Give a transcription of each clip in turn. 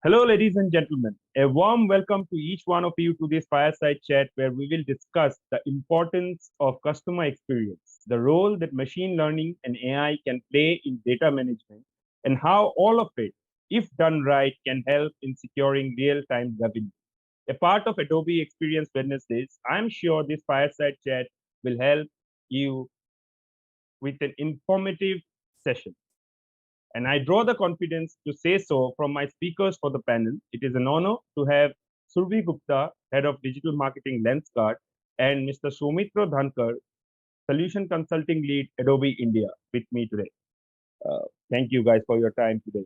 Hello, ladies and gentlemen. A warm welcome to each one of you to this fireside chat where we will discuss the importance of customer experience, the role that machine learning and AI can play in data management, and how all of it, if done right, can help in securing real time revenue. A part of Adobe Experience Wednesdays, I'm sure this fireside chat will help you with an informative session. And I draw the confidence to say so from my speakers for the panel. It is an honor to have Survi Gupta, Head of Digital Marketing Lenskart, and Mr. Soumitra Dhankar, Solution Consulting Lead, Adobe India, with me today. Thank you guys for your time today.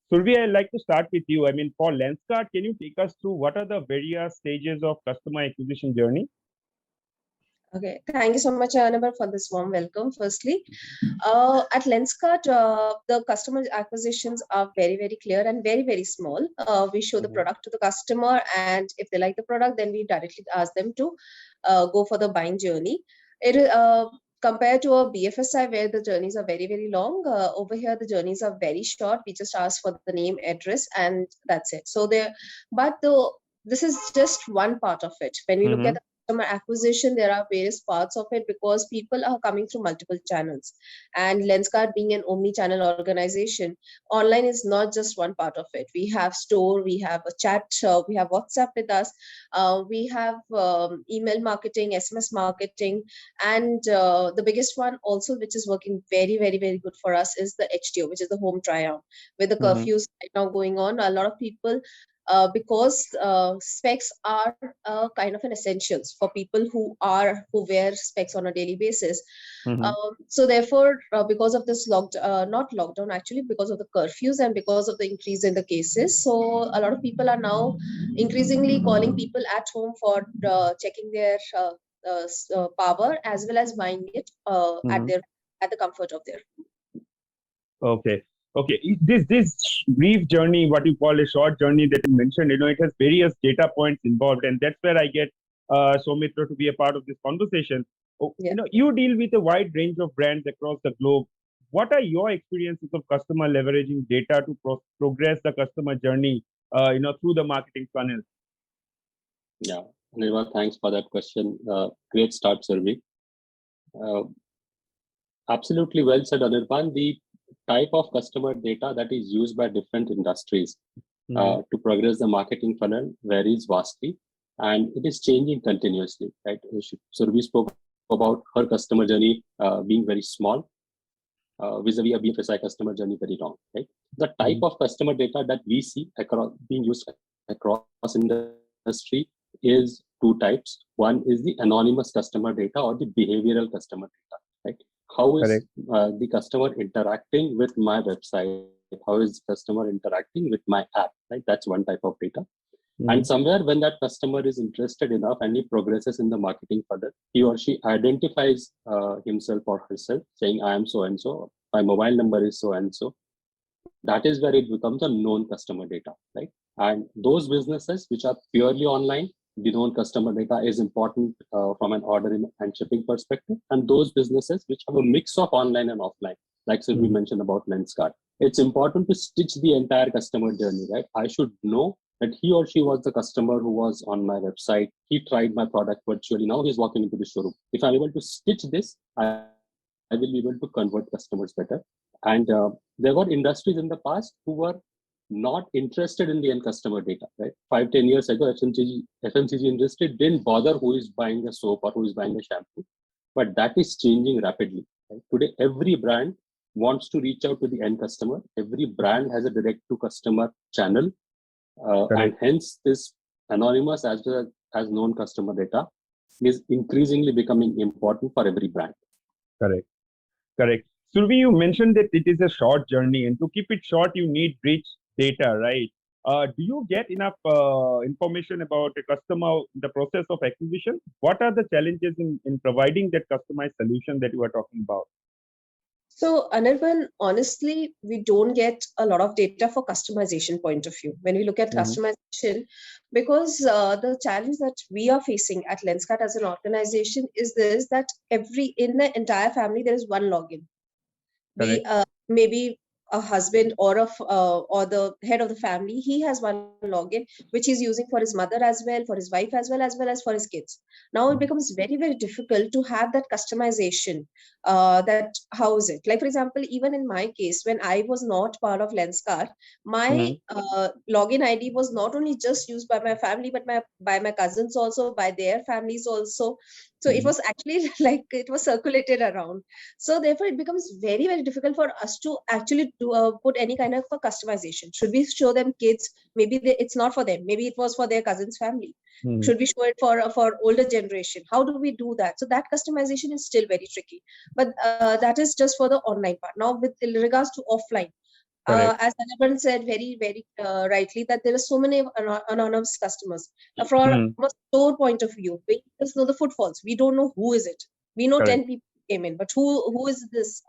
Survi, I'd like to start with you. I mean, for Lenskart, can you take us through what are the various stages of customer acquisition journey? Okay, thank you so much, Annabelle, for this warm welcome. Firstly, at Lenskart, the customer acquisitions are very, very clear and very, very small. We show the product to the customer, and if they like the product, then we directly ask them to go for the buying journey. Compared to a BFSI where the journeys are very, very long, over here the journeys are very short. We just ask for the name, address, and that's it. So this is just one part of it. When we look at the customer acquisition, there are various parts of it because people are coming through multiple channels. And Lenskart being an omni-channel organization, online is not just one part of it. We have store, we have a chat, we have WhatsApp with us, we have email marketing, SMS marketing, and the biggest one also, which is working very, very, very good for us, is the HTO, which is the home try-on. With the curfews right now going on, a lot of people, because specs are kind of an essentials for people who wear specs on a daily basis. So therefore, because of this not lockdown actually, because of the curfews and because of the increase in the cases, so a lot of people are now increasingly calling people at home for checking their power as well as buying it at the comfort of their home. Okay. This brief journey, what you call a short journey that you mentioned, it has various data points involved, and that's where I get Soumitra to be a part of this conversation. You deal with a wide range of brands across the globe. What are your experiences of customer leveraging data to progress the customer journey, through the marketing funnel? Yeah, Nirva, thanks for that question. Great start, Survi. Absolutely well said, Anirban. The type of customer data that is used by different industries to progress the marketing funnel varies vastly, and it is changing continuously. Right? Survi spoke about her customer journey being very small, vis-a-vis a BFSI customer journey very long. Right? The type of customer data that we see being used across industry is two types. One is the anonymous customer data or the behavioral customer data. Right? How is the customer interacting with my website? How is the customer interacting with my app? Right? That's one type of data. And somewhere when that customer is interested enough and he progresses in the marketing funnel, he or she identifies himself or herself saying, I am so and so, my mobile number is so and so. That is where it becomes a known customer data, right? And those businesses which are purely online, the known customer data is important from an ordering and shipping perspective. And those businesses which have a mix of online and offline, like we mentioned about Lenskart, it's important to stitch the entire customer journey, right? I should know that he or she was the customer who was on my website. He tried my product virtually. Now he's walking into the showroom. If I'm able to stitch this, I will be able to convert customers better. And there were industries in the past who were not interested in the end customer data, right? 5-10 years ago, FMCG industry didn't bother who is buying a soap or who is buying a shampoo, but that is changing rapidly. Right? Today, every brand wants to reach out to the end customer. Every brand has a direct to customer channel, and hence this anonymous as well as known customer data is increasingly becoming important for every brand. Correct. Survi, you mentioned that it is a short journey, and to keep it short, you need rich data, right? Do you get enough information about a customer, the process of acquisition? What are the challenges in providing that customized solution that you are talking about? So, Anirban, honestly, we don't get a lot of data for customization point of view. When we look at customization, because the challenge that we are facing at Lenskart as an organization is this, that in the entire family, there is one login. Maybe a husband or or the head of the family, he has one login which he's using for his mother as well, for his wife as well as for his kids. Now it becomes very, very difficult to have that customization. That how is it? Like for example, even in my case, when I was not part of Lenskart, my login ID was not only just used by my family, but by my cousins also, by their families also. So it was actually like it was circulated around. So therefore, it becomes very, very difficult for us to actually put any kind of a customization. Should we show them kids? Maybe it's not for them. Maybe it was for their cousin's family. Should we show it for older generation? How do we do that? So that customization is still very tricky. But that is just for the online part. Now, with regards to offline, as Anirban said very, very rightly, that there are so many anonymous customers. From a store point of view, we just know the footfalls. We don't know who is it. We know 10 people came in, but who is this?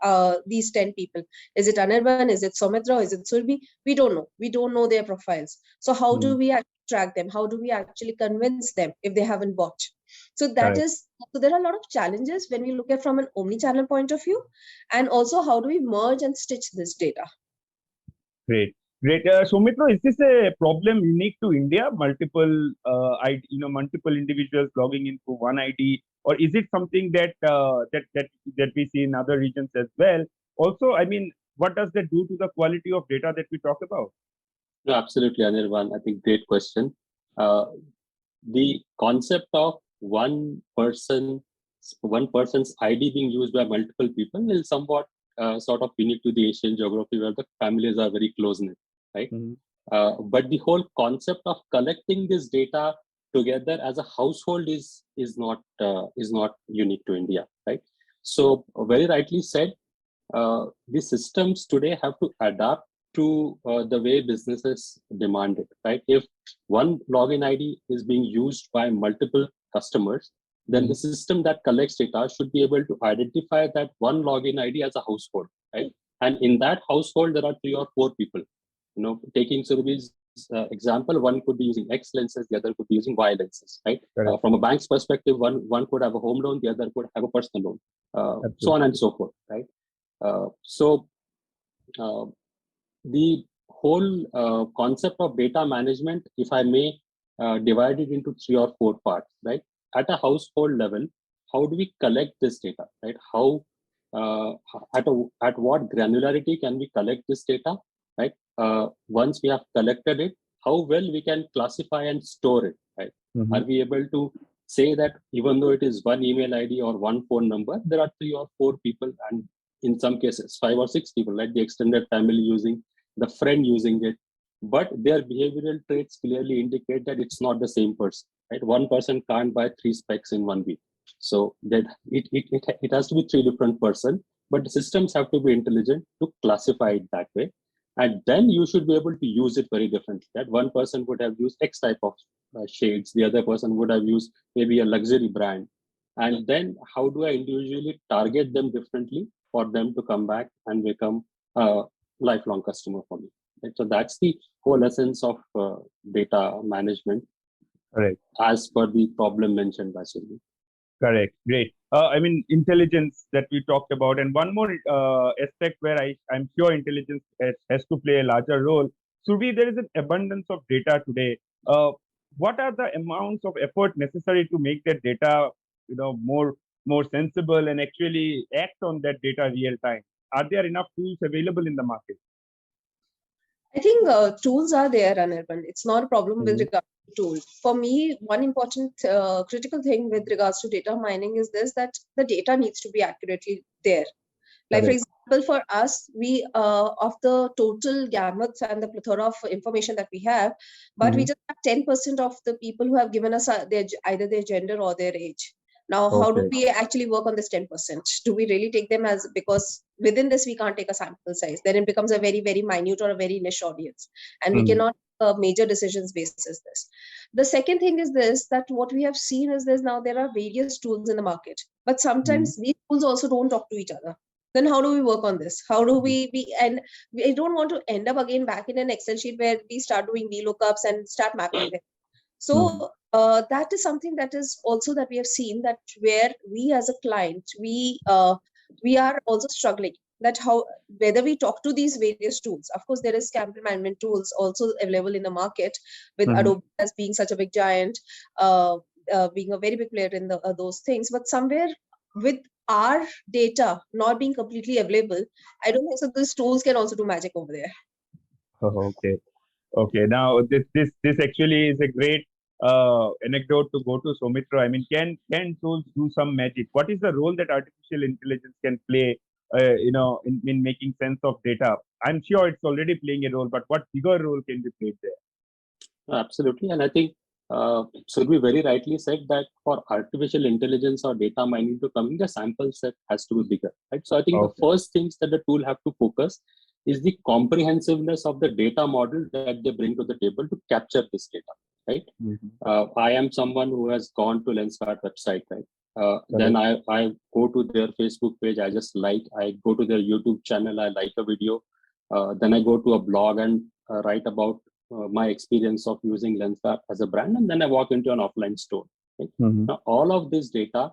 These 10 people? Is it Anirban? Is it Somitra? Is it Surbi? We don't know. We don't know their profiles. So how do we actually track them? How do we actually convince them if they haven't bought? So that is, so there are a lot of challenges when we look at from an omni-channel point of view, and also how do we merge and stitch this data? Great. Soumitra, is this a problem unique to India? Multiple, multiple individuals logging into one ID, or is it something that that we see in other regions as well? Also, I mean, what does that do to the quality of data that we talk about? No, absolutely, Anirban. I think great question. The concept of one person's ID being used by multiple people is somewhat sort of unique to the Asian geography where the families are very close-knit, right? But the whole concept of collecting this data together as a household is not unique to India, right? So very rightly said, the systems today have to adapt to the way businesses demand it, right? If one login ID is being used by multiple customers, then the system that collects data should be able to identify that one login ID as a household, right? And in that household, there are 3 or 4 people. You know, taking Surabhi's example, one could be using X lenses, the other could be using Y lenses, right? From a bank's perspective, one could have a home loan, the other could have a personal loan, so on and so forth, right? The whole concept of data management, if I may divide it into 3 or 4 parts, right? At a household level, how do we collect this data, right? How at what granularity can we collect this data, right? Once we have collected it, how well we can classify and store it, right? Are we able to say that even though it is one email ID or one phone number, there are 3 or 4 people, and in some cases 5 or 6 people, like the extended family using, the friend using it, but their behavioral traits clearly indicate that it's not the same person, right? One person can't buy 3 specs in 1 week. So that it has to be 3 different persons, but the systems have to be intelligent to classify it that way. And then you should be able to use it very differently. That one person would have used X type of shades, the other person would have used maybe a luxury brand. And then how do I individually target them differently for them to come back and become a lifelong customer for me? Right? So that's the whole essence of data management, as per the problem mentioned by Sylvie. Correct. Great. I mean, intelligence that we talked about, and one more aspect where I'm sure intelligence has to play a larger role. Survi, there is an abundance of data today. What are the amounts of effort necessary to make that data, more sensible and actually act on that data real time? Are there enough tools available in the market? I think tools are there, Anirban. It's not a problem with regard to tools. For me, one important critical thing with regards to data mining is this, that the data needs to be accurately there. Like, for example, for us, we of the total gamut and the plethora of information that we have, but we just have 10% of the people who have given us either their gender or their age. Now, how do we actually work on this 10%? Do we really take them as, because within this, we can't take a sample size. Then it becomes a very, very minute or a very niche audience. And we cannot major decisions basis this. The second thing is this, that what we have seen is this, now there are various tools in the market, but sometimes these tools also don't talk to each other. Then how do we work on this? How do and we don't want to end up again back in an Excel sheet where we start doing VLOOKUPs and start mapping them. So that is something that is also that we have seen, that where we as a client, we are also struggling. that whether we talk to these various tools. Of course, there is campaign management tools also available in the market, with Adobe as being such a big giant, being a very big player in those things. But somewhere with our data not being completely available, I don't think so these tools can also do magic over there. Okay. Okay. Now this actually is a great anecdote to go to, Soumitra. I mean, can tools do some magic? What is the role that artificial intelligence can play? In making sense of data. I'm sure it's already playing a role, but what bigger role can be played there? Absolutely, and I think Surbi very rightly said that for artificial intelligence or data mining to come in, the sample set has to be bigger, right? So I think the first things that the tool have to focus is the comprehensiveness of the data model that they bring to the table to capture this data, right? I am someone who has gone to Lenskart website, right? Then I go to their Facebook page, I go to their YouTube channel, I like a video. Then I go to a blog and write about my experience of using Lenskart as a brand, and then I walk into an offline store. Right? Now, all of this data,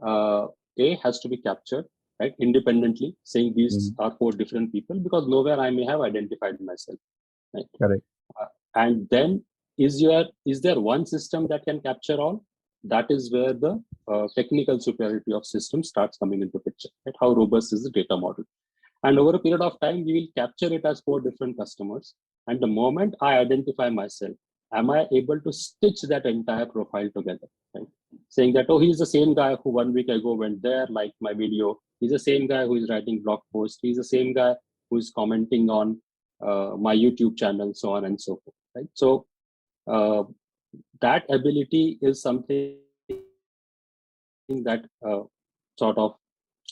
has to be captured, right, independently, saying these are 4 different people, because nowhere I may have identified myself. Right? Correct. And then, is there one system that can capture all? That is where the technical superiority of systems starts coming into picture. Right? How robust is the data model? And over a period of time, we will capture it as 4 different customers. And the moment I identify myself, am I able to stitch that entire profile together? Right? Saying that, oh, he's the same guy who 1 week ago went there, liked my video. He's the same guy who is writing blog posts. He's the same guy who is commenting on my YouTube channel, so on and so forth. Right? So that ability is something that sort of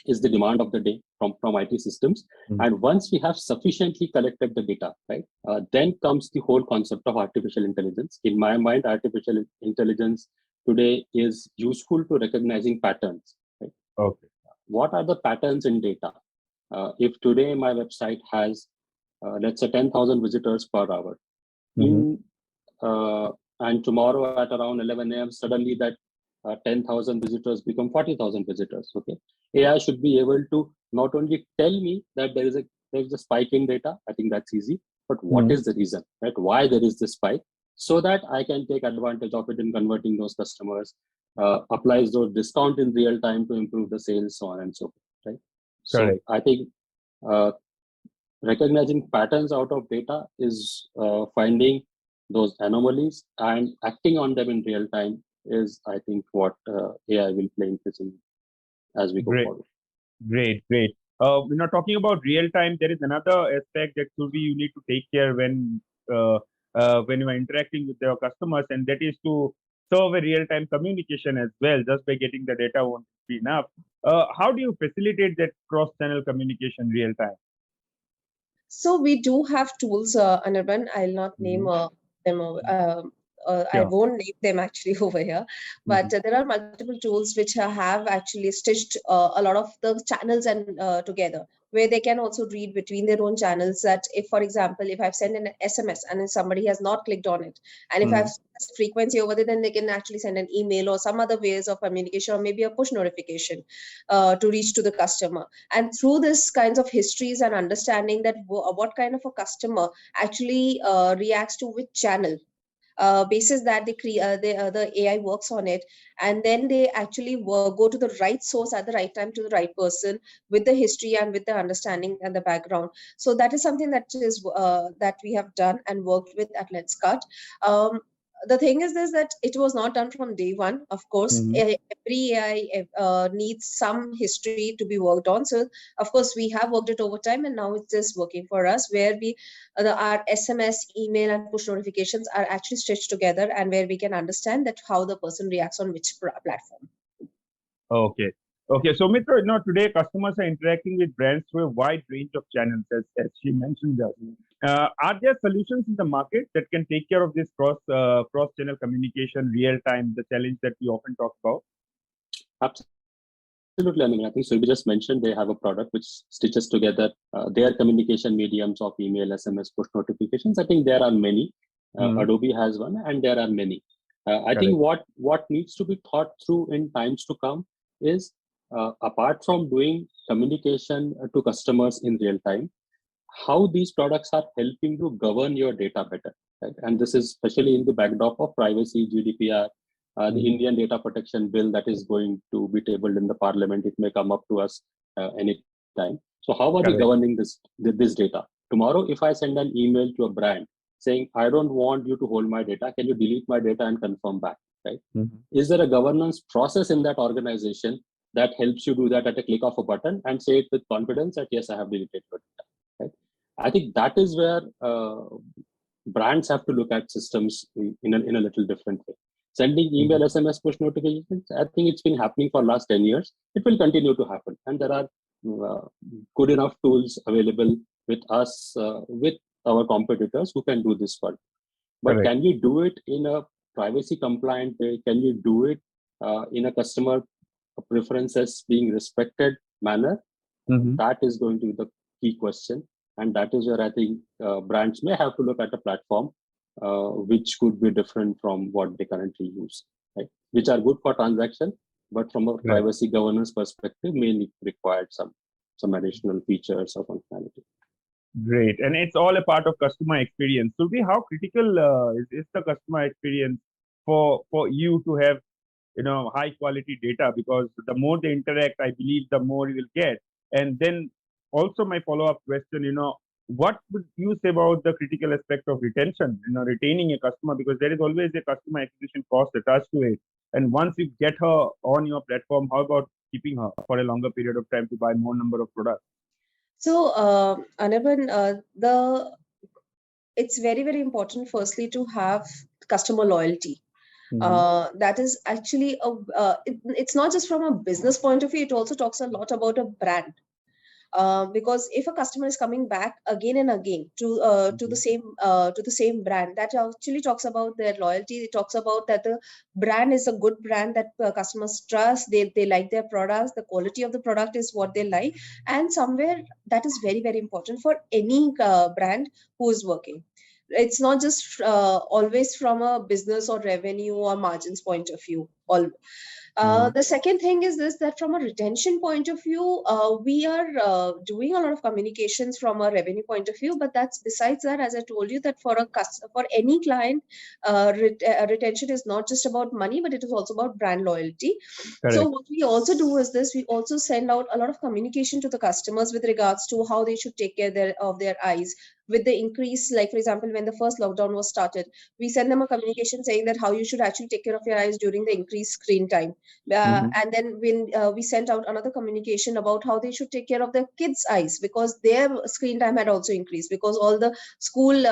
is the demand of the day from IT systems. And once we have sufficiently collected the data, right, then comes the whole concept of artificial intelligence. In my mind, artificial intelligence today is useful to recognizing patterns. Right? Okay. What are the patterns in data? If today my website has, let's say, 10,000 visitors per hour, and tomorrow at around 11 a.m., suddenly that 10,000 visitors become 40,000 visitors. Okay, AI should be able to not only tell me that there is a spike in data. I think that's easy, but what is the reason? Right? Why there is this spike? So that I can take advantage of it in converting those customers, applies those discount in real time to improve the sales, so on and so forth. Right? So I think recognizing patterns out of data is finding those anomalies and acting on them in real time is, I think, what AI will play increasingly as we go forward. Great. Talking about real time, there is another aspect that you need to take care when you are interacting with your customers, and that is to serve a real time communication as well. Just by getting the data won't be enough. How do you facilitate that cross channel communication real time? So we do have tools, Anirban. I'll not name them. I won't name them actually over here, but there are multiple tools which have actually stitched a lot of the channels and together, where they can also read between their own channels. That if, for example, if I've sent an SMS and somebody has not clicked on it, and if I've frequency over there, then they can actually send an email or some other ways of communication, or maybe a push notification to reach to the customer. And through this kinds of histories and understanding that what kind of a customer actually reacts to which channel, basis that the AI works on it, and then they actually go to the right source at the right time to the right person with the history and with the understanding and the background. So that is something that is that we have done and worked with at Lenskart. The thing is this, that it was not done from day one. Of course, every AI needs some history to be worked on. So of course we have worked it over time, and now it's just working for us, where our SMS, email, and push notifications are actually stitched together, and where we can understand that how the person reacts on which platform. Okay. So, Mitra, today customers are interacting with brands through a wide range of channels, as she mentioned. Are there solutions in the market that can take care of this cross-channel communication, real time, the challenge that we often talk about? Absolutely. I mean, I think Surbi just mentioned they have a product which stitches together their communication mediums of email, SMS, push notifications. I think there are many. Adobe has one, and there are many. I think what needs to be thought through in times to come is apart from doing communication to customers in real time, how these products are helping you govern your data better, right? And this is especially in the backdrop of privacy, GDPR, the Indian Data Protection Bill that is going to be tabled in the Parliament. It may come up to us anytime. So how are we governing this data? Tomorrow, if I send an email to a brand saying, I don't want you to hold my data, can you delete my data and confirm back, right? Is there a governance process in that organization that helps you do that at a click of a button and say it with confidence that, yes, I have deleted your data, right? I think that is where brands have to look at systems in a little different way. Sending email, SMS, push notifications, I think it's been happening for last 10 years. It will continue to happen. And there are good enough tools available with us, with our competitors who can do this work. But can you do it in a privacy compliant way? Can you do it in a customer preferences being respected manner? That is going to be the key question. And that is where I think brands may have to look at a platform which could be different from what they currently use, right? Which are good for transaction, but from a privacy governance perspective, may require some additional features or functionality. Great. And it's all a part of customer experience. So how critical is the customer experience for you to have, high quality data? Because the more they interact, I believe the more you will get. And then also my follow-up question, what would you say about the critical aspect of retention, retaining a customer? Because there is always a customer acquisition cost attached to it. And once you get her on your platform, how about keeping her for a longer period of time to buy more number of products? So, Anirban, it's very, very important, firstly, to have customer loyalty. That is actually it's not just from a business point of view, it also talks a lot about a brand. Because if a customer is coming back again and again to the same brand, that actually talks about their loyalty. It talks about that the brand is a good brand that customers trust. They like their products. The quality of the product is what they like, and somewhere that is very, very important for any brand who is working. It's not just always from a business or revenue or margins point of view. The second thing is this, that from a retention point of view, we are doing a lot of communications from a revenue point of view, but that's besides that, as I told you, that for any client, retention is not just about money, but it is also about brand loyalty. Correct. So what we also do is this, we also send out a lot of communication to the customers with regards to how they should take care of their eyes. With the increase, like for example, when the first lockdown was started, we send them a communication saying that how you should actually take care of your eyes during the increased screen time. And then when we sent out another communication about how they should take care of their kids' eyes, because their screen time had also increased, because all the school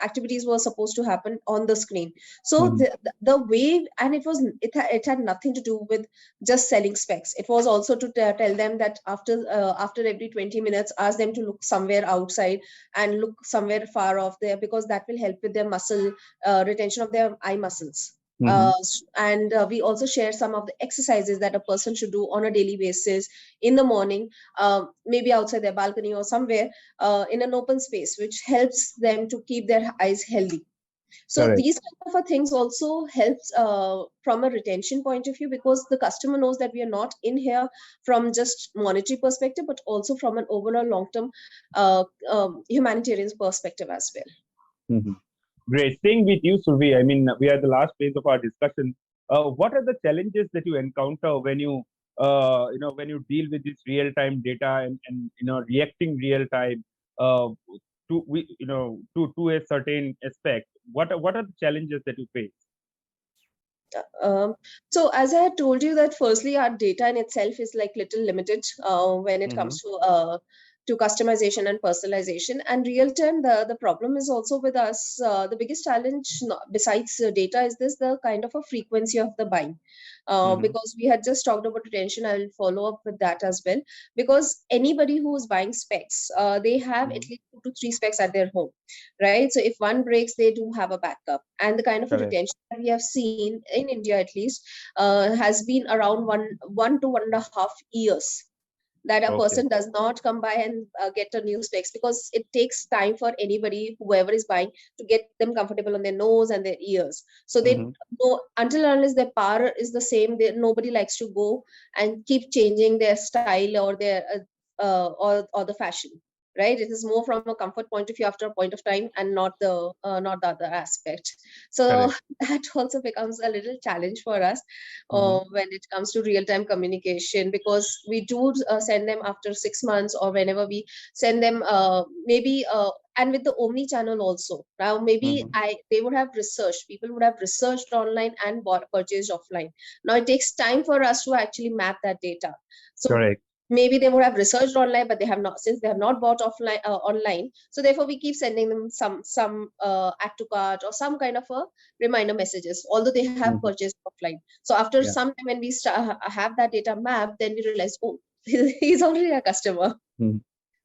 activities were supposed to happen on the screen. So the way, and it had nothing to do with just selling specs. It was also to tell them that after every 20 minutes, ask them to look somewhere outside and look somewhere far off there, because that will help with their muscle retention of their eye muscles. And we also share some of the exercises that a person should do on a daily basis in the morning, maybe outside their balcony or somewhere in an open space, which helps them to keep their eyes healthy. So correct. These kind of things also helps from a retention point of view, because the customer knows that we are not in here from just monetary perspective, but also from an overall long-term humanitarian perspective as well. Great. Staying with you, Survi, I mean, we are at the last phase of our discussion. What are the challenges that you encounter when you deal with this real-time data and reacting real time to a certain aspect? What are the challenges that you face? So as I had told you, that firstly our data in itself is like little limited when it comes to customization and personalization. And real time, the problem is also with us. The biggest challenge besides data is this, the kind of a frequency of the buying. Because we had just talked about retention, I will follow up with that as well. Because anybody who is buying specs, they have at least 2 to 3 specs at their home, right? So if one breaks, they do have a backup. And the kind of retention that we have seen in India, at least, has been around one to 1.5 years. that a Okay. person does not come by and get a new specs, because it takes time for anybody, whoever is buying, to get them comfortable on their nose and their ears. So they know, until and unless their power is the same, nobody likes to go and keep changing their style or their or the fashion, right? It is more from a comfort point of view after a point of time, and not the other aspect. So Correct. that also becomes a little challenge for us when it comes to real-time communication, because we do send them after 6 months, or whenever we send them, maybe and with the omni channel also. Now maybe they would have researched, people would have researched online and purchased offline. Now it takes time for us to actually map that data. So Correct. maybe they would have researched online, but they have not, since they have not bought offline online. So therefore we keep sending them some add to cart or some kind of a reminder messages, although they have purchased offline. So after some time, when we have that data map, then we realize, oh, he's already a customer.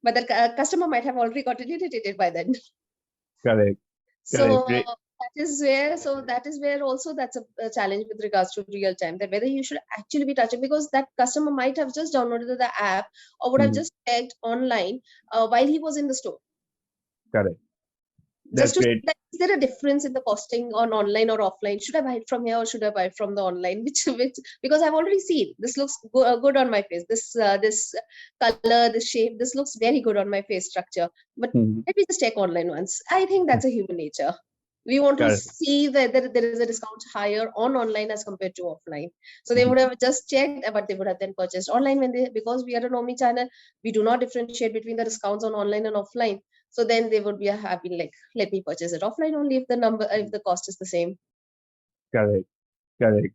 But the customer might have already gotten irritated by then. Correct. So Great. that is where also that's a challenge with regards to real time, that whether you should actually be touching, because that customer might have just downloaded the app or would have just checked online while he was in the store. Correct. Just That's to great. see that, is there a difference in the costing on online or offline? Should I buy it from here or should I buy it from the online? Which because I've already seen this looks good on my face. This color, this shape, this looks very good on my face structure. But let me just check online once. I think that's a human nature. We want to see whether there is a discount higher on online as compared to offline. So they would have just checked, but they would have then purchased online because we are an omni channel. We do not differentiate between the discounts on online and offline. So then they would be happy, like, let me purchase it offline only if the cost is the same. Correct.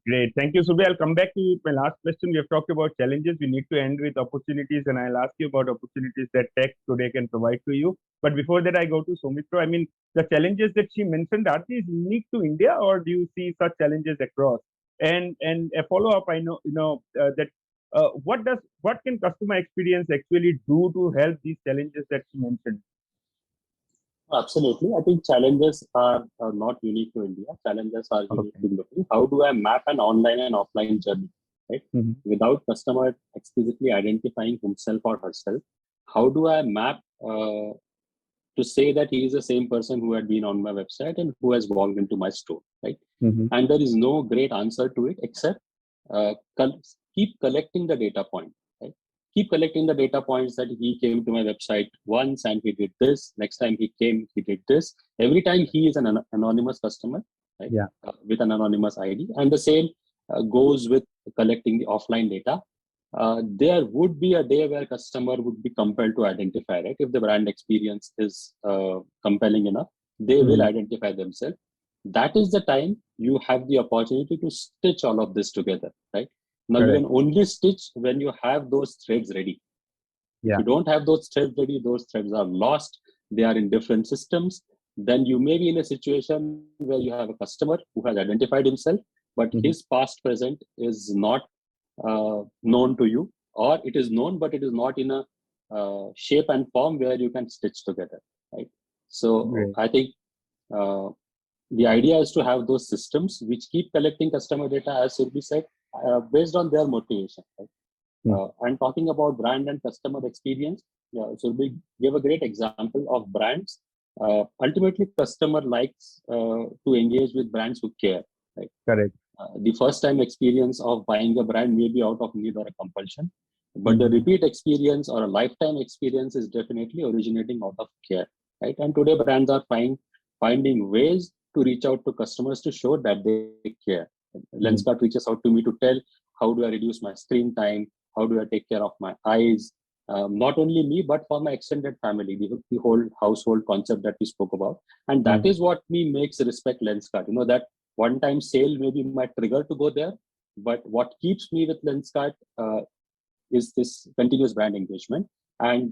Great. Thank you, Subhi. I'll come back to my last question. We have talked about challenges. We need to end with opportunities, and I'll ask you about opportunities that tech today can provide to you. But before that, I go to Soumitra. I mean, the challenges that she mentioned, are these unique to India, or do you see such challenges across? And a follow-up, I know, that what can customer experience actually do to help these challenges that she mentioned? Absolutely. I think challenges are not unique to India. Challenges are unique to globally. How do I map an online and offline journey, right? Without customer explicitly identifying himself or herself? How do I map to say that he is the same person who had been on my website and who has walked into my store, right? And there is no great answer to it except keep collecting the data point. Keep collecting the data points that he came to my website once and he did this. Next time he came, he did this. Every time he is an anonymous customer, right? With an anonymous ID. And the same goes with collecting the offline data. There would be a day where customer would be compelled to identify, right? If the brand experience is compelling enough, they will identify themselves. That is the time you have the opportunity to stitch all of this together, right? Now, you can only stitch when you have those threads ready. If you don't have those threads ready, those threads are lost. They are in different systems. Then you may be in a situation where you have a customer who has identified himself, but his past present is not known to you, or it is known, but it is not in a shape and form where you can stitch together, right? So I think the idea is to have those systems which keep collecting customer data, as Surbi said, based on their motivation, right? And talking about brand and customer experience, Surbi gave a great example of brands. Ultimately, customer likes to engage with brands who care, right? Correct. The first time experience of buying a brand may be out of need or a compulsion, but the repeat experience or a lifetime experience is definitely originating out of care, right? And today brands are finding ways to reach out to customers to show that they care. Lenskart reaches out to me to tell, how do I reduce my screen time? How do I take care of my eyes? Not only me, but for my extended family, the whole household concept that we spoke about. And that is what makes respect Lenskart. That one-time sale maybe my trigger to go there, but what keeps me with Lenskart is this continuous brand engagement. And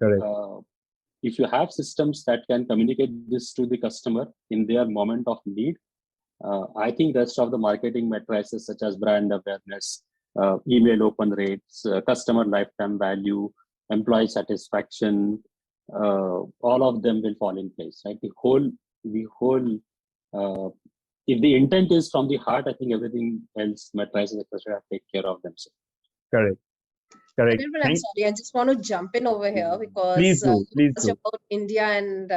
if you have systems that can communicate this to the customer in their moment of need, I think rest of the marketing matrices such as brand awareness, email open rates, customer lifetime value, employee satisfaction, all of them will fall in place, right? The whole if the intent is from the heart, I think everything else matrices, etc., take care of themselves. Correct. Correct. I'm sorry, I just want to jump in over here because Please do. Please it's do. about India and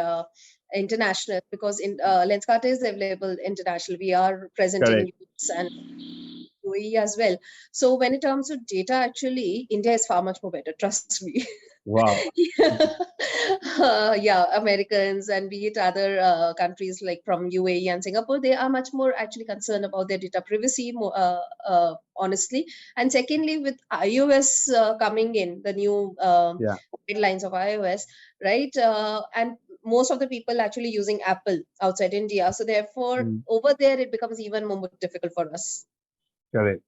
international, because in Lenskart is available international. We are present in Correct. US and UAE as well. So when it comes to data, actually, India is far much more better. Trust me. Wow. Yeah, Americans and be it other countries like from UAE and Singapore, they are much more actually concerned about their data privacy, more, honestly. And secondly, with iOS coming in, the new Yeah. guidelines of iOS, right? And most of the people actually using Apple outside India. So therefore, over there, it becomes even more difficult for us. Correct.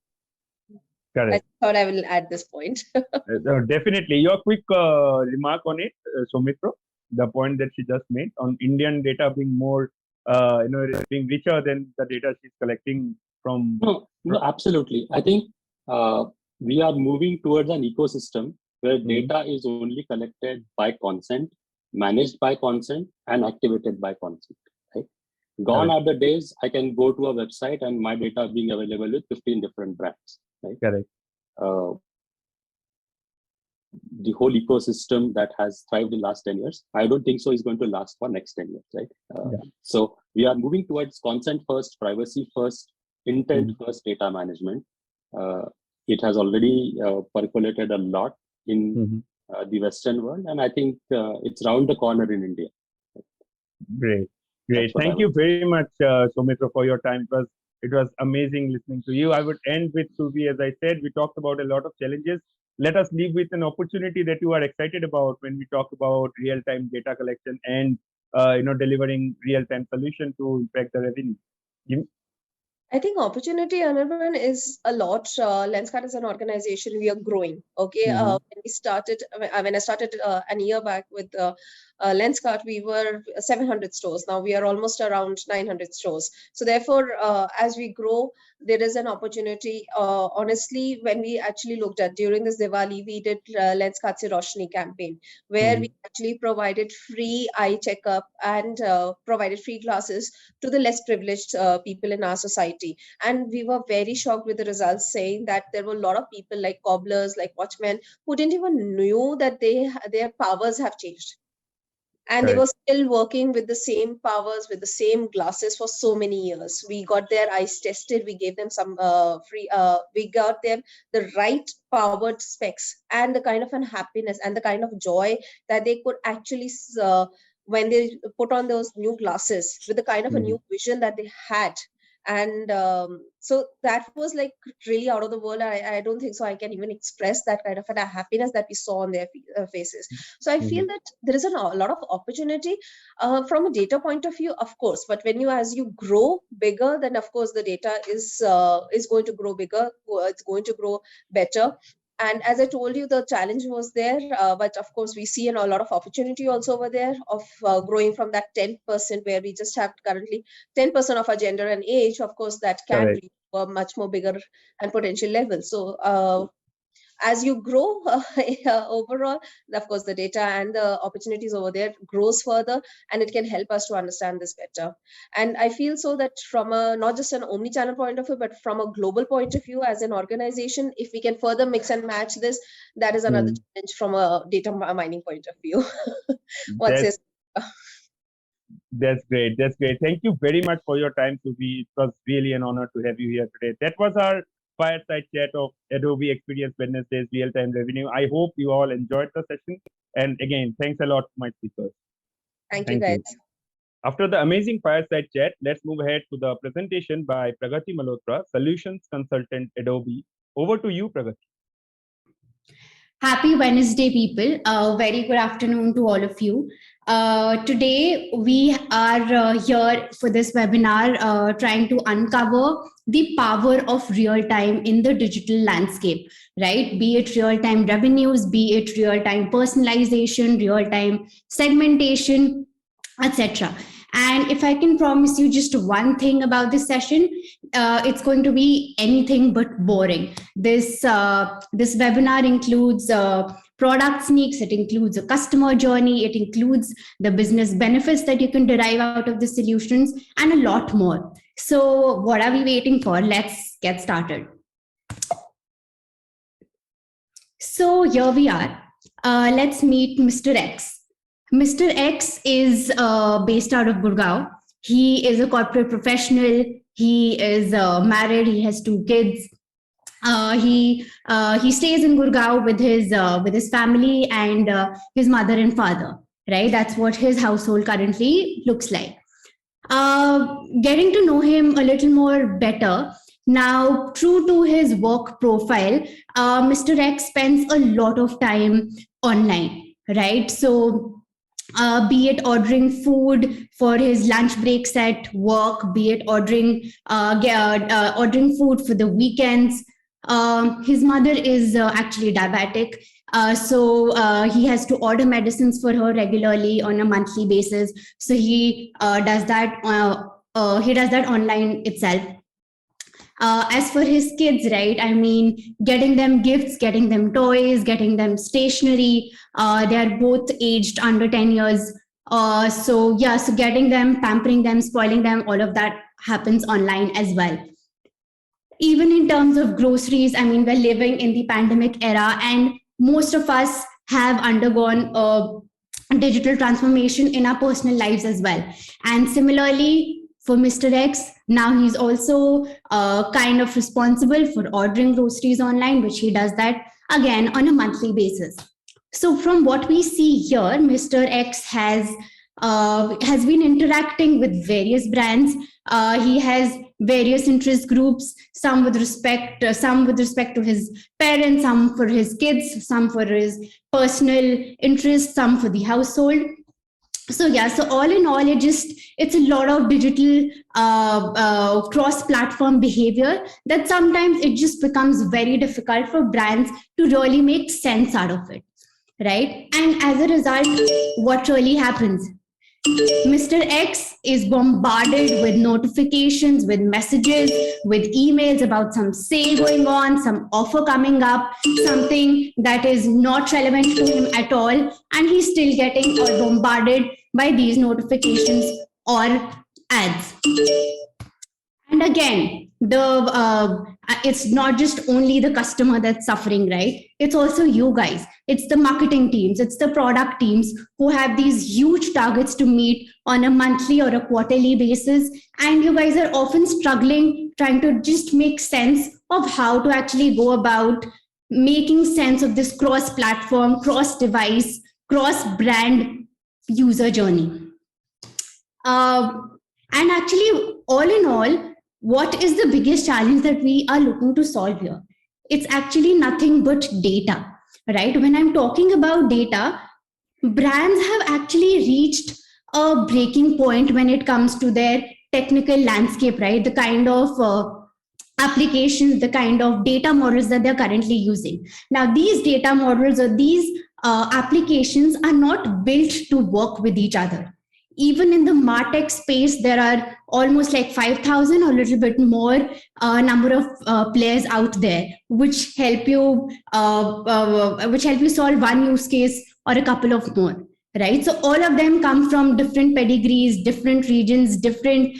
I Correct. thought I will add this point. Definitely. Your quick remark on it, Soumitra, the point that she just made on Indian data being more, being richer than the data she's collecting from. No, absolutely. I think we are moving towards an ecosystem where data is only collected by consent, managed by consent, and activated by consent. Right? Gone are the days I can go to a website and my data being available with 15 different brands. Right? Correct. The whole ecosystem that has thrived in the last 10 years, I don't think so is going to last for next 10 years, right? So we are moving towards consent first, privacy first, intent first data management. It has already percolated a lot in the Western world, and I think it's round the corner in India. Great. Thank you very much, Soumitra, for your time. It was amazing listening to you. I would end with Suvi. As I said, we talked about a lot of challenges. Let us leave with an opportunity that you are excited about when we talk about real-time data collection and delivering real-time solution to impact the revenue. I think opportunity, Anirban, is a lot. Lenskart as an organization, we are growing. Okay, when I started a year back with Lenskart, we were 700 stores. Now we are almost around 900 stores. So therefore, as we grow, there is an opportunity. Honestly, when we actually looked at during this Diwali, we did Lenskart Se Roshni campaign, where we actually provided free eye checkup and provided free classes to the less privileged people in our society. And we were very shocked with the results, saying that there were a lot of people like cobblers, like watchmen, who didn't even knew that their powers have changed. And they were still working with the same powers, with the same glasses for so many years. We got their eyes tested. We gave them some we got them the right powered specs and the kind of unhappiness and the kind of joy that they could actually, when they put on those new glasses, with the kind of a new vision that they had. And so that was like really out of the world. I don't think so I can even express that kind of a happiness that we saw on their faces. So I feel that there is a lot of opportunity from a data point of view, of course, but as you grow bigger, then of course the data is going to grow bigger. It's going to grow better. And as I told you, the challenge was there, but of course we see a lot of opportunity also over there of growing from that 10%, where we just have currently 10% of our gender and age. Of course, that can reach a much more bigger and potential level. So as you grow overall, of course, the data and the opportunities over there grows further, and it can help us to understand this better. And I feel so that from not just an omni-channel point of view, but from a global point of view as an organization, if we can further mix and match this, that is another challenge from a data mining point of view. What's this? That's great. Thank you very much for your time, Suvi. It was really an honor to have you here today. That was our fireside chat of Adobe Experience Wednesday's real-time revenue. I hope you all enjoyed the session. And again, thanks a lot to my speakers. Thank you, guys. After the amazing fireside chat, let's move ahead to the presentation by Pragati Malhotra, Solutions Consultant, Adobe. Over to you, Pragati. Happy Wednesday, people. Very good afternoon to all of you. Today, we are here for this webinar trying to uncover the power of real-time in the digital landscape, right? Be it real-time revenues, be it real-time personalization, real-time segmentation, etc. And if I can promise you just one thing about this session, it's going to be anything but boring. This webinar includes product sneaks, it includes a customer journey, it includes the business benefits that you can derive out of the solutions, and a lot more. So what are we waiting for? Let's get started. So here we are. Let's meet Mr. X. Mr. X is based out of Gurgaon. He is a corporate professional. He is married. He has 2 kids. He stays in Gurgaon with his family and his mother and father. Right, that's what his household currently looks like. Getting to know him a little more better. Now, true to his work profile, Mr. X spends a lot of time online, right? So, be it ordering food for his lunch breaks at work, be it ordering food for the weekends. His mother is actually diabetic, so he has to order medicines for her regularly on a monthly basis. So he does that. He does that online itself. As for his kids, right? I mean, getting them gifts, getting them toys, getting them stationery. They are both aged under 10 years. So getting them, pampering them, spoiling them, all of that happens online as well. Even in terms of groceries, I mean, we're living in the pandemic era, and most of us have undergone a digital transformation in our personal lives as well. And similarly, for Mr. X, now he's also kind of responsible for ordering groceries online, which he does that again on a monthly basis. So from what we see here, Mr. X has been interacting with various brands. He has various interest groups, some with respect to his parents, some for his kids, some for his personal interests, some for the household. So all in all, it's a lot of digital cross-platform behavior that sometimes it just becomes very difficult for brands to really make sense out of it, right? And as a result, what really happens? Mr. X is bombarded with notifications, with messages, with emails about some sale going on, some offer coming up, something that is not relevant to him at all, and he's still getting bombarded by these notifications or ads. And again, it's not just only the customer that's suffering, right? It's also you guys. It's the marketing teams, it's the product teams who have these huge targets to meet on a monthly or a quarterly basis. And you guys are often struggling trying to just make sense of how to actually go about making sense of this cross-platform, cross-device, cross-brand user journey. And actually, all in all, what is the biggest challenge that we are looking to solve here? It's actually nothing but data, right? When I'm talking about data, brands have actually reached a breaking point when it comes to their technical landscape, right? The kind of applications, the kind of data models that they're currently using. Now, these data models or these applications are not built to work with each other. Even in the MarTech space, there are almost like 5,000 or a little bit more number of players out there, which help you solve one use case or a couple of more, right? So all of them come from different pedigrees, different regions, different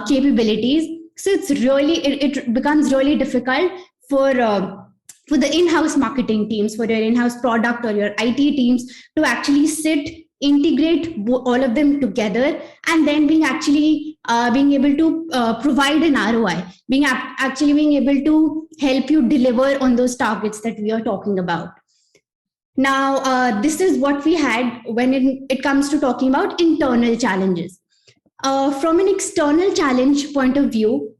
capabilities. So it becomes really difficult for the in-house marketing teams, for your in-house product or your IT teams to actually integrate all of them together, and then being able to provide an ROI, being able to help you deliver on those targets that we are talking about. Now, this is what we had when it comes to talking about internal challenges. From an external challenge point of view,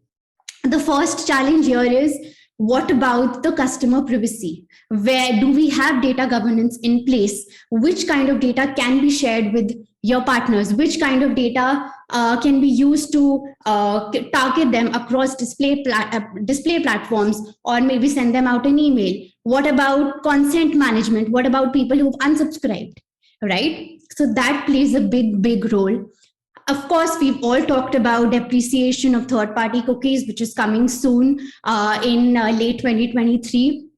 the first challenge here is, what about the customer privacy? Where do we have data governance in place? Which kind of data can be shared with your partners? Which kind of data can be used to target them across display platforms, or maybe send them out an email? What about consent management? What about people who've unsubscribed, right? So that plays a big role. Of course, we've all talked about depreciation of third-party cookies, which is coming soon in late 2023.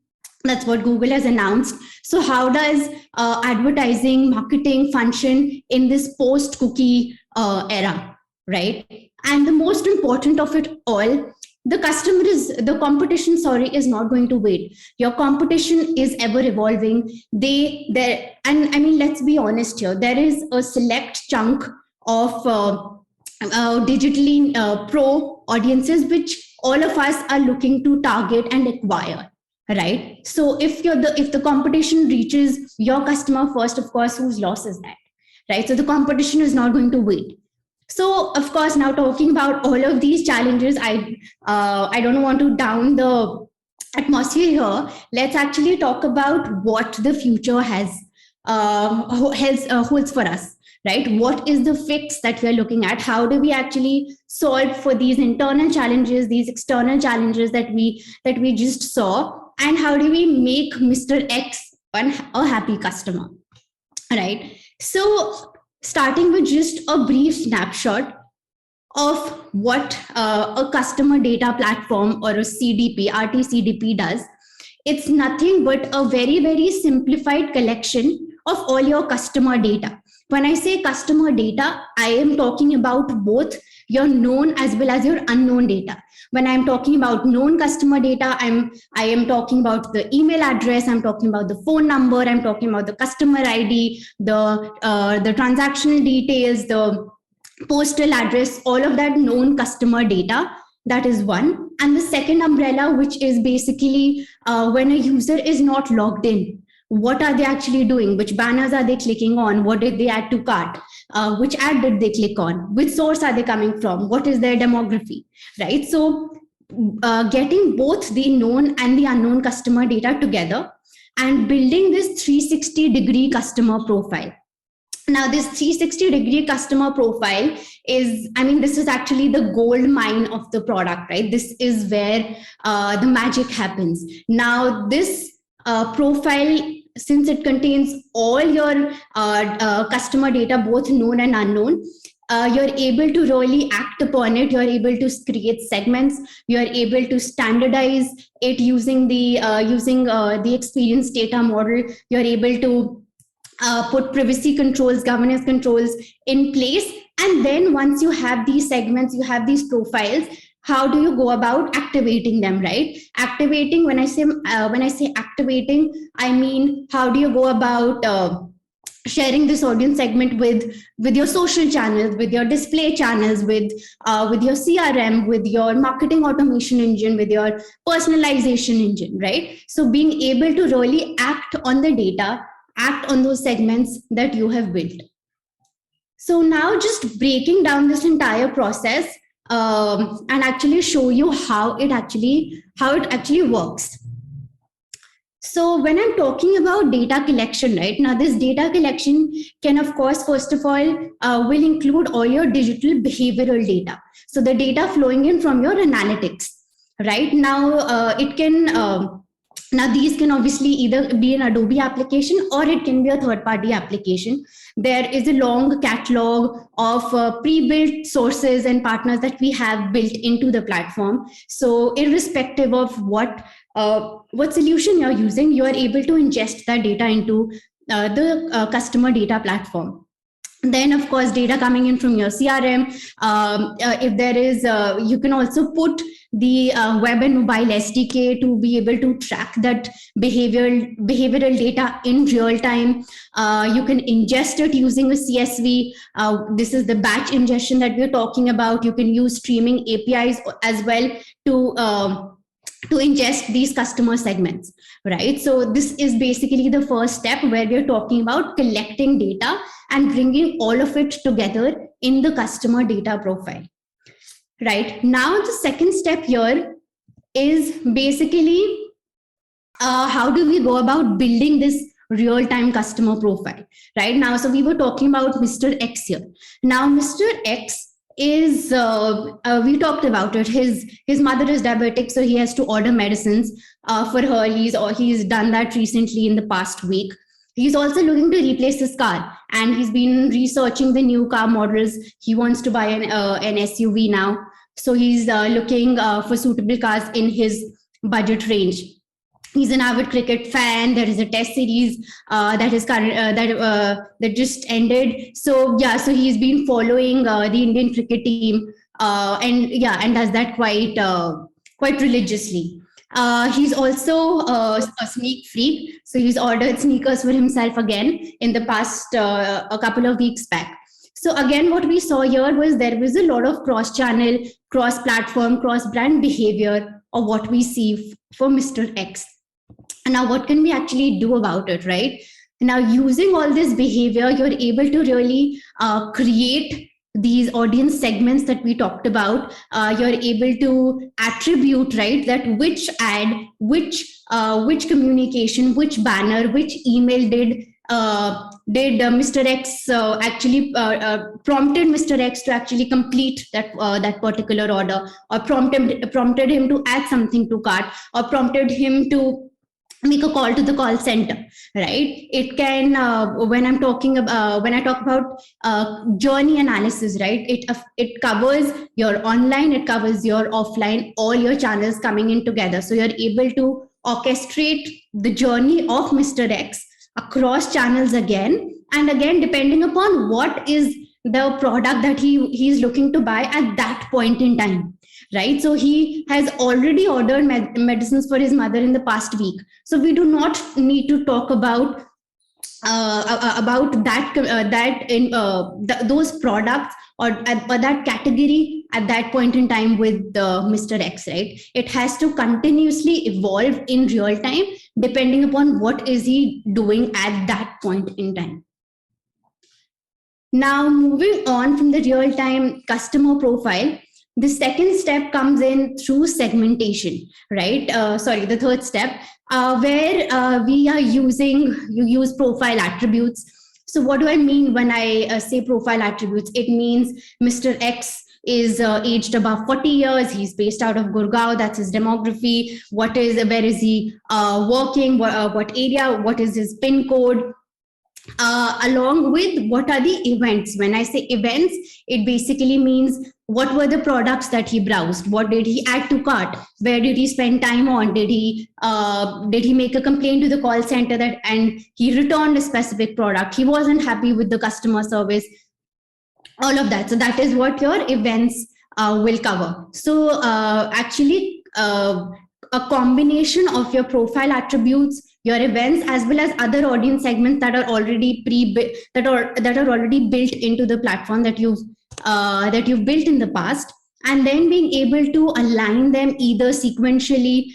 That's what Google has announced. So how does advertising, marketing function in this post-cookie era, right? And the most important of it all, the competition is not going to wait. Your competition is ever evolving. And I mean, let's be honest here, there is a select chunk of digitally pro audiences which all of us are looking to target and acquire, right? So if the competition reaches your customer first, of course, whose loss is that, right? So the competition is not going to wait. So of course, now talking about all of these challenges, I don't want to down the atmosphere here. Let's actually talk about what the future holds for us, right? What is the fix that we are looking at? How do we actually solve for these internal challenges, these external challenges that we just saw, and how do we make Mr. X a happy customer, right? So starting with just a brief snapshot of what a customer data platform or a CDP, RT-CDP does. It's nothing but a very, very simplified collection of all your customer data. When I say customer data, I am talking about both your known as well as your unknown data. When I'm talking about known customer data, I am talking about the email address, I'm talking about the phone number, I'm talking about the customer ID, the transactional details, the postal address, all of that known customer data. That is one. And the second umbrella, which is basically when a user is not logged in, what are they actually doing? Which banners are they clicking on? What did they add to cart? Which ad did they click on? Which source are they coming from? What is their demography, right? So getting both the known and the unknown customer data together and building this 360-degree customer profile. Now, this 360-degree customer profile is, I mean, this is actually the gold mine of the product, right? This is where the magic happens. Now, this profile, since it contains all your customer data, both known and unknown, you're able to really act upon it. You're able to create segments. You're able to standardize it using the experience data model. You're able to put privacy controls, governance controls in place. And then once you have these segments, you have these profiles, how do you go about activating them, right? Activating, when I say activating, I mean, how do you go about sharing this audience segment with your social channels, with your display channels, with your CRM, with your marketing automation engine, with your personalization engine, right? So being able to really act on the data, act on those segments that you have built. So now just breaking down this entire process and actually show you how it actually works. So when I'm talking about data collection, right, now this data collection can, of course, first of all, will include all your digital behavioral data. So the data flowing in from your analytics, right? Now it can, now these can obviously either be an Adobe application or it can be a third-party application. There is a long catalog of pre-built sources and partners that we have built into the platform. So irrespective of what solution you're using, you are able to ingest that data into the customer data platform. Then, of course, data coming in from your CRM. If there is, you can also put the web and mobile SDK to be able to track that behavioral data in real time. You can ingest it using a CSV. This is the batch ingestion that we're talking about. You can use streaming APIs as well to ingest these customer segments, right? So this is basically the first step where we're talking about collecting data and bringing all of it together in the customer data profile. Right now, the second step here is basically how do we go about building this real-time customer profile, right? Now, so we were talking about Mr. X here. Now, Mr. X is, we talked about it, his mother is diabetic, so he has to order medicines for her. He's done that recently in the past week. He's also looking to replace his car, and he's been researching the new car models. He wants to buy an SUV now. So he's looking for suitable cars in his budget range. He's an avid cricket fan. There is a test series that just ended. So yeah, so he's been following the Indian cricket team, and does that quite quite religiously. He's also a sneak freak, so he's ordered sneakers for himself again in the past a couple of weeks back. So again, what we saw here was there was a lot of cross-channel, cross-platform, cross-brand behavior of what we see for Mr. X. And now what can we actually do about it, right? Now, using all this behavior, you're able to really create these audience segments that we talked about. You're able to attribute, right, that which ad, which communication, which banner, which email did Mr. X actually prompted Mr. X to actually complete that particular order, or prompted him to add something to cart, or prompted him to make a call to the call center, right? It can when I talk about journey analysis, right, it covers your online, it covers your offline, all your channels coming in together. So you're able to orchestrate the journey of Mr. X across channels again and again, depending upon what is the product that he's looking to buy at that point in time, right? So he has already ordered medicines for his mother in the past week, so we do not need to talk about those products or that category at that point in time with Mr. X, right? It has to continuously evolve in real time depending upon what is he doing at that point in time. Now, moving on from the real time customer profile, the second step comes in through segmentation, right? The third step, where you use profile attributes. So what do I mean when I say profile attributes? It means Mr. X is aged above 40 years. He's based out of Gurgaon. That's his demography. Where is he working? What area? What is his PIN code? Along with what are the events. When I say events, it basically means what were the products that he browsed, what did he add to cart, where did he spend time on, did he make a complaint to the call center and he returned a specific product, he wasn't happy with the customer service, all of that. So that is what your events will cover. So actually a combination of your profile attributes, your events, as well as other audience segments that are already that are already built into the platform that you've built in the past, and then being able to align them either sequentially.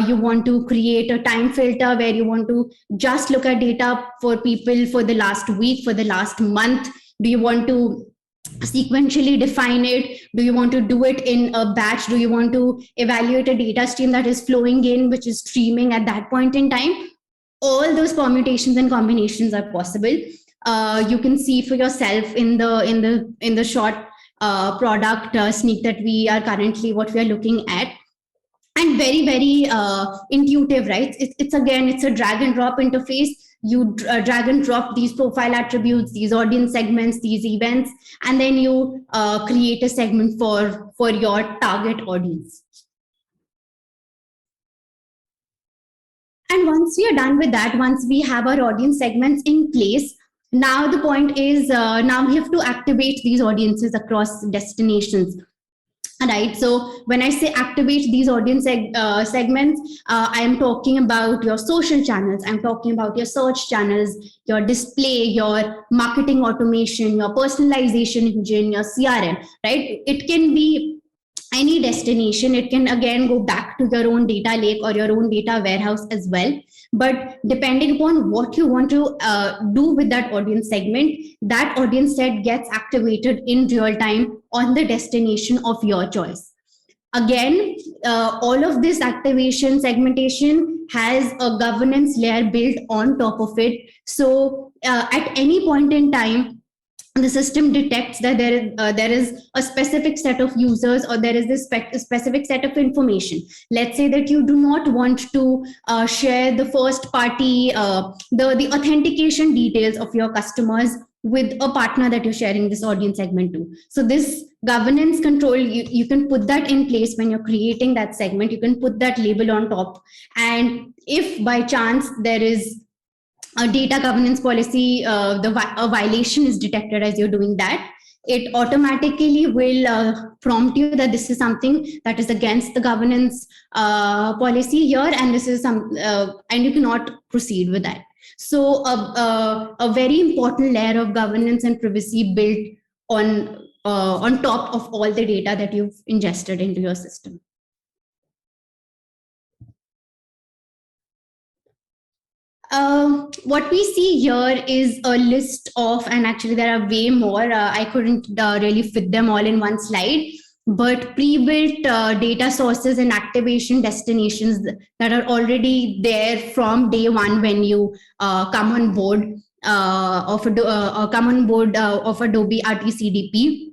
You want to create a time filter where you want to just look at data for people for the last week, for the last month. Do you want to sequentially define it? Do you want to do it in a batch? Do you want to evaluate a data stream that is flowing in, which is streaming at that point in time? All those permutations and combinations are possible. You can see for yourself in the short product sneak that we are currently looking at, and very, very intuitive, right? It's a drag and drop interface. You drag and drop these profile attributes, these audience segments, these events, and then you create a segment for your target audience. And once we are done with that, once we have our audience segments in place, now the point is now we have to activate these audiences across destinations. Right. So when I say activate these audience segments, I am talking about your social channels. I'm talking about your search channels, your display, your marketing automation, your personalization engine, your CRM, right? It can be any destination. It can again go back to your own data lake or your own data warehouse as well. But depending upon what you want to do with that audience segment, that audience set gets activated in real time on the destination of your choice. Again, all of this activation segmentation has a governance layer built on top of it. So at any point in time, the system detects that there is a specific set of users, or there is this specific set of information. Let's say that you do not want to share the first party, the authentication details of your customers with a partner that you're sharing this audience segment to. So this governance control, you can put that in place when you're creating that segment. You can put that label on top. And if by chance there is a data governance policy, a violation is detected as you're doing that, it automatically will prompt you that this is something that is against the governance policy here, and this is and you cannot proceed with that. So a very important layer of governance and privacy built on top of all the data that you've ingested into your system. What we see here is a list of, and actually there are way more. I couldn't really fit them all in one slide, but pre-built data sources and activation destinations that are already there from day one when you come on board of Adobe RTCDP.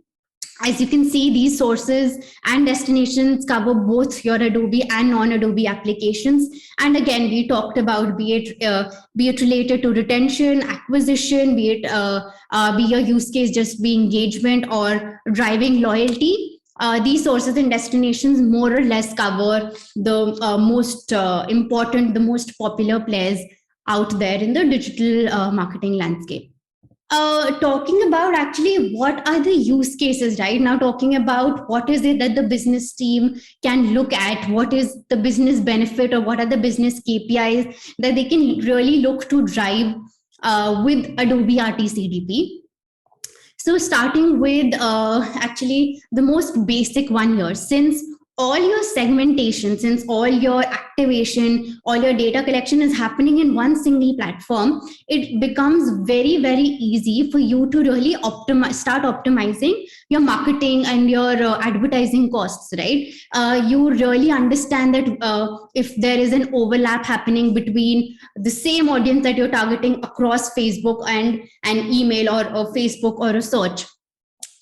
As you can see, these sources and destinations cover both your Adobe and non-Adobe applications. And again, we talked about be it related to retention, acquisition, be your use case just be engagement or driving loyalty. These sources and destinations more or less cover the most important, the most popular players out there in the digital marketing landscape. Talking about actually what are the use cases right now, talking about what is it that the business team can look at, what is the business benefit or what are the business KPIs that they can really look to drive with Adobe RTCDP. So starting with actually the most basic one here, since all your segmentation, since all your activation, all your data collection is happening in one single platform, it becomes very, very easy for you to really start optimizing your marketing and your advertising costs, right? You really understand that if there is an overlap happening between the same audience that you're targeting across Facebook and an email or Facebook or a search.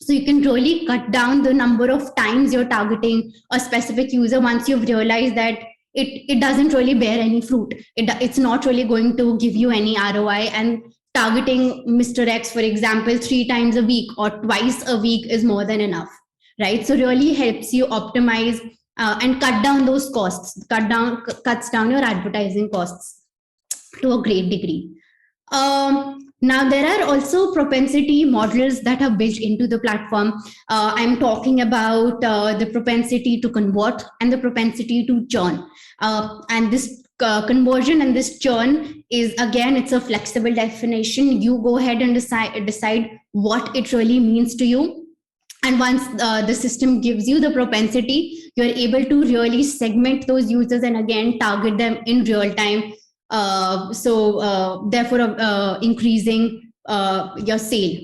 So you can really cut down the number of times you're targeting a specific user once you've realized that it doesn't really bear any fruit. It's not really going to give you any ROI, and targeting Mr. X, for example, 3 times a week or twice a week is more than enough, right? So really helps you optimize and cut down those costs, cuts down your advertising costs to a great degree. Now, there are also propensity models that are built into the platform. I'm talking about the propensity to convert and the propensity to churn. And this conversion and this churn is, again, it's a flexible definition. You go ahead and decide what it really means to you. And once the system gives you the propensity, you're able to really segment those users and again target them in real time. Therefore, increasing your sale,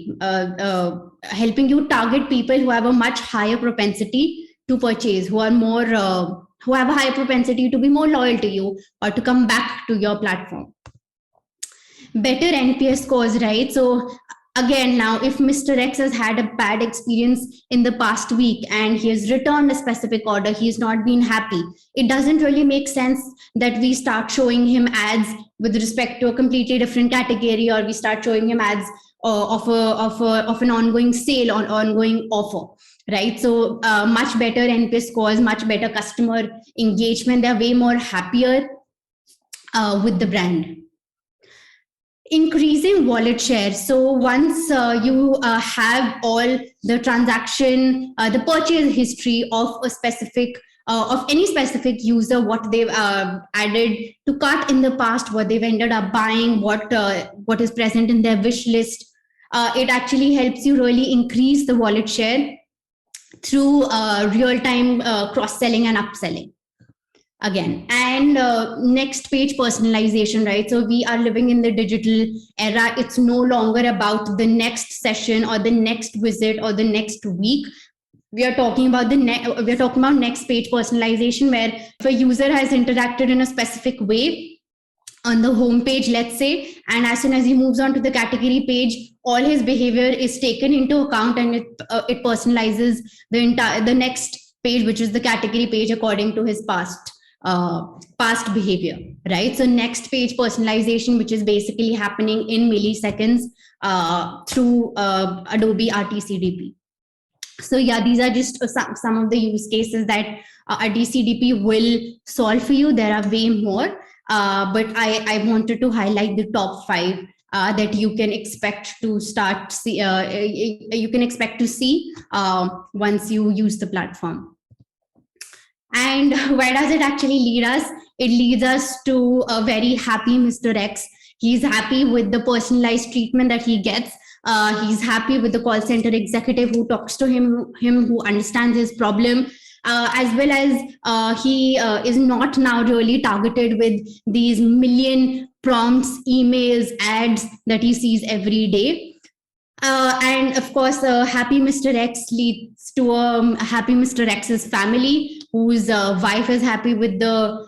helping you target people who have a much higher propensity to purchase, who are more, who have a higher propensity to be more loyal to you or to come back to your platform. Better NPS scores, right? So again, now if Mr. X has had a bad experience in the past week and he has returned a specific order, he's not been happy, it doesn't really make sense that we start showing him ads with respect to a completely different category, or we start showing him ads of an ongoing sale or ongoing offer, right? So much better NPS scores, much better customer engagement. They're way more happier with the brand. Increasing wallet share. So once you have all the transaction, the purchase history of a specific, of any specific user, what they've added to cart in the past, what they've ended up buying, what is present in their wish list, it actually helps you really increase the wallet share through real-time cross-selling and upselling. Again, and next page personalization, right? So we are living in the digital era. It's no longer about the next session or the next visit or the next week. We are talking about next page personalization, where if a user has interacted in a specific way on the home page, let's say, and as soon as he moves on to the category page, all his behavior is taken into account, and it personalizes the next page, which is the category page, according to his past behavior, right? So next page personalization, which is basically happening in milliseconds through Adobe RTCDP. So yeah, these are just some of the use cases that RTCDP will solve for you. There are way more, but I wanted to highlight the top 5 that you can expect to see once you use the platform. And where does it actually lead us? It leads us to a very happy Mr. X. He's happy with the personalized treatment that he gets. He's happy with the call center executive who talks to him who understands his problem, as well as he is not now really targeted with these million prompts, emails, ads that he sees every day. And of course, happy Mr. X leads to a happy Mr. X's family, whose wife is happy with the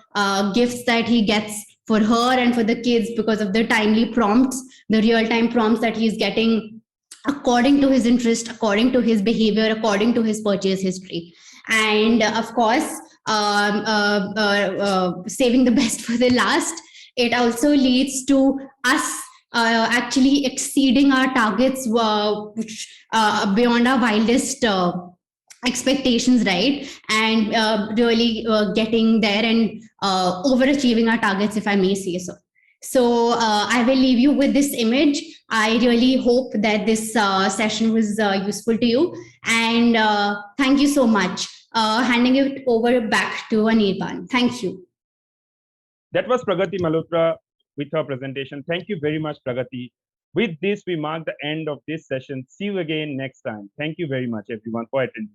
gifts that he gets for her and for the kids because of the timely prompts, the real-time prompts that he's getting according to his interest, according to his behavior, according to his purchase history. And of course, saving the best for the last, it also leads to us actually exceeding our targets, which beyond our wildest expectations, right? And really getting there and overachieving our targets, if I may say so. So I will leave you with this image. I really hope that this session was useful to you. And thank you so much. Handing it over back to Anirban. Thank you. That was Pragati Malhotra with her presentation. Thank you very much, Pragati. With this, we mark the end of this session. See you again next time. Thank you very much, everyone, for attending.